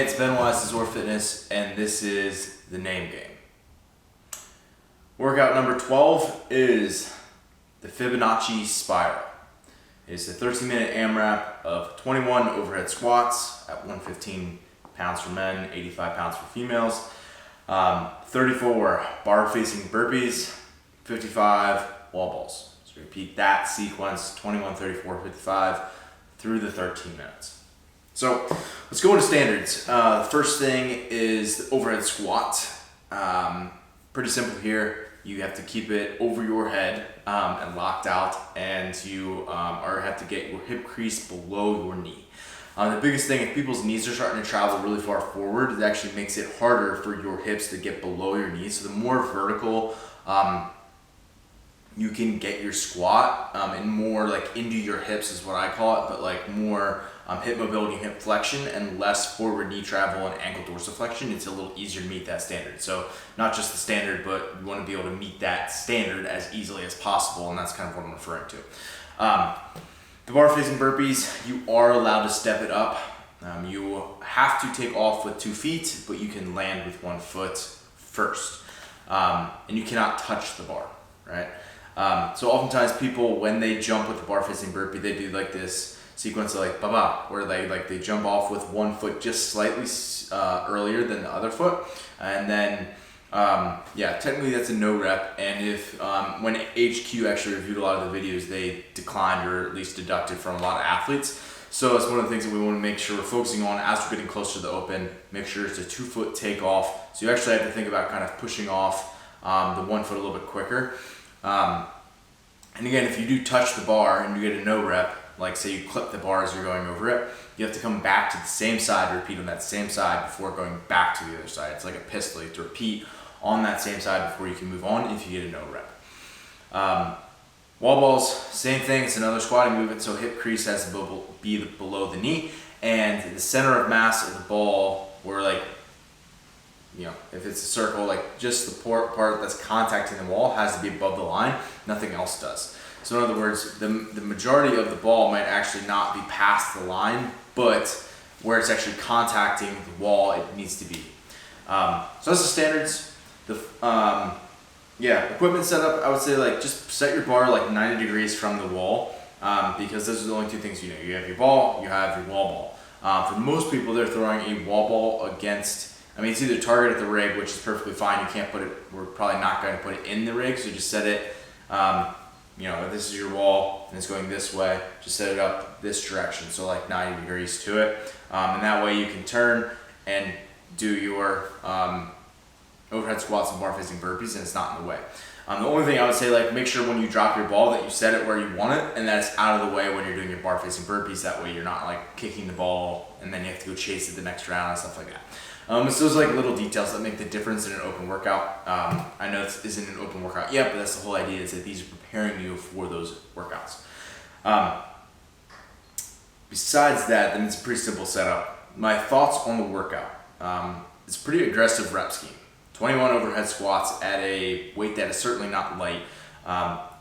Hey, it's Ben Wise, ZOAR Fitness, and this is the name game. Workout number 12 is the Fibonacci Spiral. It's a 13-minute AMRAP of 21 overhead squats at 115 pounds for men, 85 pounds for females, 34 bar-facing burpees, 55 wall balls. So repeat that sequence, 21, 34, 55, through the 13 minutes. So let's go into standards. The first thing is the overhead squat. Pretty simple here. You have to keep it over your head and locked out, and you have to get your hip crease below your knee. The biggest thing, if people's knees are starting to travel really far forward, it actually makes it harder for your hips to get below your knees. So the more vertical you can get your squat and more like into your hips is what I call it, but like more hip mobility, hip flexion, and less forward knee travel and ankle dorsiflexion, it's a little easier to meet that standard. So not just the standard, but you want to be able to meet that standard as easily as possible, and that's kind of what I'm referring to. The bar-facing burpees, you are allowed to step it up. You have to take off with 2 feet, but you can land with 1 foot first. And you cannot touch the bar, right? So oftentimes people, when they jump with the bar-facing burpee, they do like this sequence of like ba-ba, where they jump off with 1 foot just slightly earlier than the other foot, and then technically that's a no rep. And if when HQ actually reviewed a lot of the videos, they declined or at least deducted from a lot of athletes. So it's one of the things that we want to make sure we're focusing on as we're getting closer to the open. Make sure it's a 2 foot takeoff. So you actually have to think about kind of pushing off the 1 foot a little bit quicker. And again, if you do touch the bar and you get a no rep, like say you clip the bar as you're going over it, you have to come back to the same side, repeat on that same side before going back to the other side. It's like a pistol. You have to repeat on that same side before you can move on if you get a no rep. Wall balls, same thing. It's another squatting movement, so hip crease has to be below the knee, and the center of mass of the ball, where like, you know, if it's a circle, like just the part that's contacting the wall has to be above the line. Nothing else does. So in other words, the majority of the ball might actually not be past the line, but where it's actually contacting the wall, it needs to be. So that's the standards. The equipment setup, I would say like just set your bar like 90 degrees from the wall, because those are the only 2 things you know. You have your ball, you have your wall ball. For most people, they're throwing a wall ball against, it's either target at the rig, which is perfectly fine. You can't put it, we're probably not going to put it in the rig, so just set it, if this is your wall and it's going this way, just set it up this direction, so like 90 degrees to it. And that way you can turn and do your overhead squats and bar-facing burpees, and it's not in the way. The only thing I would say, like, make sure when you drop your ball that you set it where you want it, and that it's out of the way when you're doing your bar-facing burpees. That way you're not like kicking the ball and then you have to go chase it the next round and stuff like that. So those like little details that make the difference in an open workout. I know this isn't an open workout yet, but that's the whole idea, is that these are preparing you for those workouts. Besides that, then it's a pretty simple setup. My thoughts on the workout. It's a pretty aggressive rep scheme. 21 overhead squats at a weight that is certainly not light.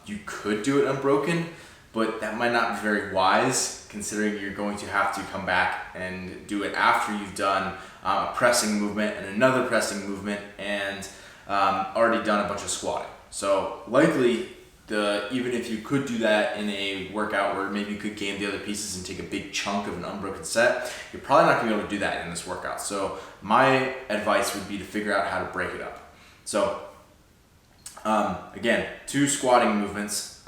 You could do it unbroken, but that might not be very wise, considering you're going to have to come back and do it after you've done a pressing movement and another pressing movement and already done a bunch of squatting. So likely, even if you could do that in a workout where maybe you could game the other pieces and take a big chunk of an unbroken set, you're probably not going to be able to do that in this workout. So my advice would be to figure out how to break it up. So again, 2 squatting movements,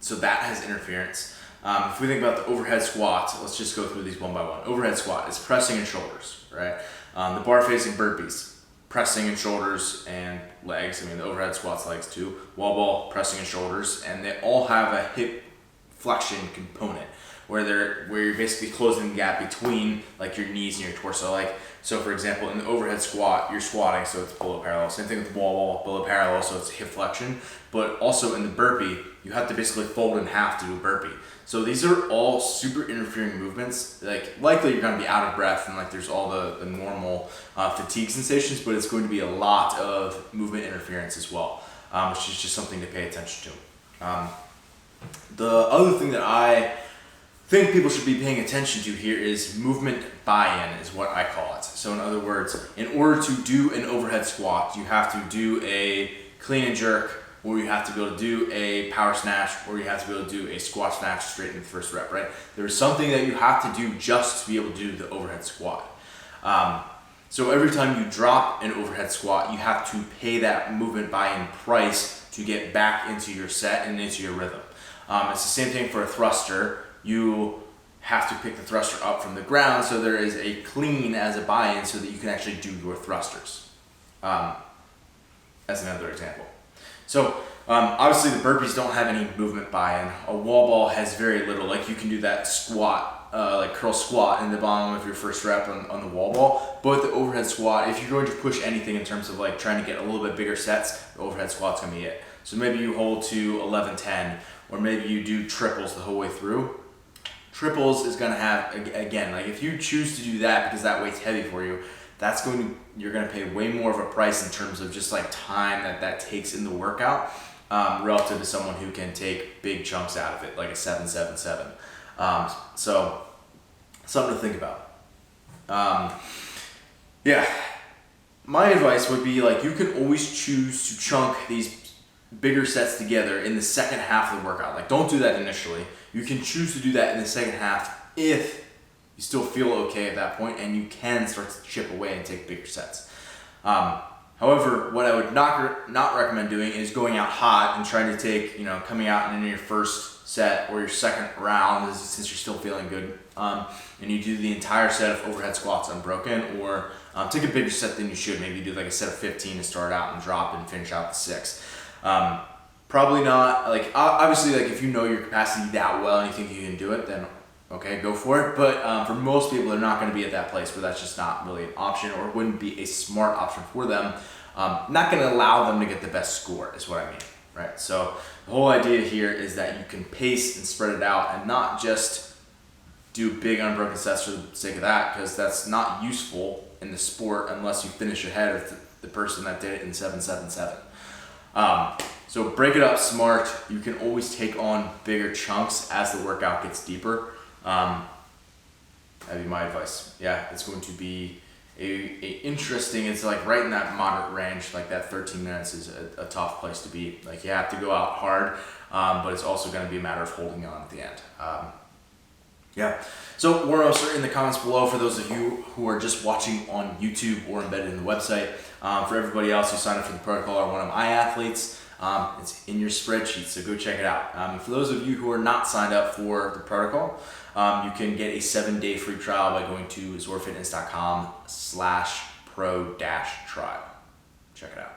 so that has interference. If we think about the overhead squat, let's just go through these one by one. Overhead squat is pressing and shoulders, right? The bar-facing burpees, pressing and shoulders and legs. The overhead squat's legs too. Wall ball, pressing and shoulders, and they all have a hip flexion component where you're basically closing the gap between like your knees and your torso. Like, so for example, in the overhead squat, you're squatting, so it's below parallel. Same thing with the wall ball, below parallel, so it's hip flexion. But also in the burpee, you have to basically fold in half to do a burpee. So these are all super interfering movements. Like, likely you're going to be out of breath and like there's all the normal fatigue sensations, but it's going to be a lot of movement interference as well, which is just something to pay attention to. The other thing that I thing people should be paying attention to here is movement buy-in is what I call it. So in other words, in order to do an overhead squat, you have to do a clean and jerk, or you have to be able to do a power snatch, or you have to be able to do a squat snatch straight in the first rep, right? There's something that you have to do just to be able to do the overhead squat. So every time you drop an overhead squat, you have to pay that movement buy-in price to get back into your set and into your rhythm. It's the same thing for a thruster. You have to pick the thruster up from the ground, so there is a clean as a buy-in so that you can actually do your thrusters. As another example. So obviously the burpees don't have any movement buy-in. A wall ball has very little. Like you can do that squat, like curl squat in the bottom of your first rep on the wall ball. But the overhead squat, if you're going to push anything in terms of like trying to get a little bit bigger sets, the overhead squat's gonna be it. So maybe you hold to 11-10, or maybe you do triples the whole way through. Triples is gonna have, again, like if you choose to do that because that weight's heavy for you, you're gonna pay way more of a price in terms of just like time that takes in the workout, relative to someone who can take big chunks out of it, like a 7-7-7. So something to think about. Yeah, my advice would be like you can always choose to chunk these bigger sets together in the second half of the workout. Like don't do that initially. You can choose to do that in the second half if you still feel okay at that point and you can start to chip away and take bigger sets. However, what I would not recommend doing is going out hot and trying to take, coming out and in your first set or your second round, since you're still feeling good, and you do the entire set of overhead squats unbroken, or take a bigger set than you should. Maybe do like a set of 15 to start out and drop and finish out the 6. Probably not, like obviously like if you know your capacity that well and you think you can do it, then okay, go for it. But for most people, they're not going to be at that place where that's just not really an option, or wouldn't be a smart option for them. Not going to allow them to get the best score is what I mean, right? So the whole idea here is that you can pace and spread it out and not just do big unbroken sets for the sake of that, because that's not useful in the sport unless you finish ahead of the person that did it in 7-7-7. So break it up smart. You can always take on bigger chunks as the workout gets deeper. That'd be my advice. Yeah, it's going to be a interesting, it's like right in that moderate range, like that 13 minutes is a tough place to be. Like you have to go out hard, but it's also going to be a matter of holding on at the end. Yeah. So warm-ups are in the comments below for those of you who are just watching on YouTube or embedded in the website. For everybody else who signed up for the protocol or one of my athletes, it's in your spreadsheet, so go check it out. For those of you who are not signed up for the protocol, you can get a 7-day free trial by going to zoarfitness.com/pro-trial. Check it out.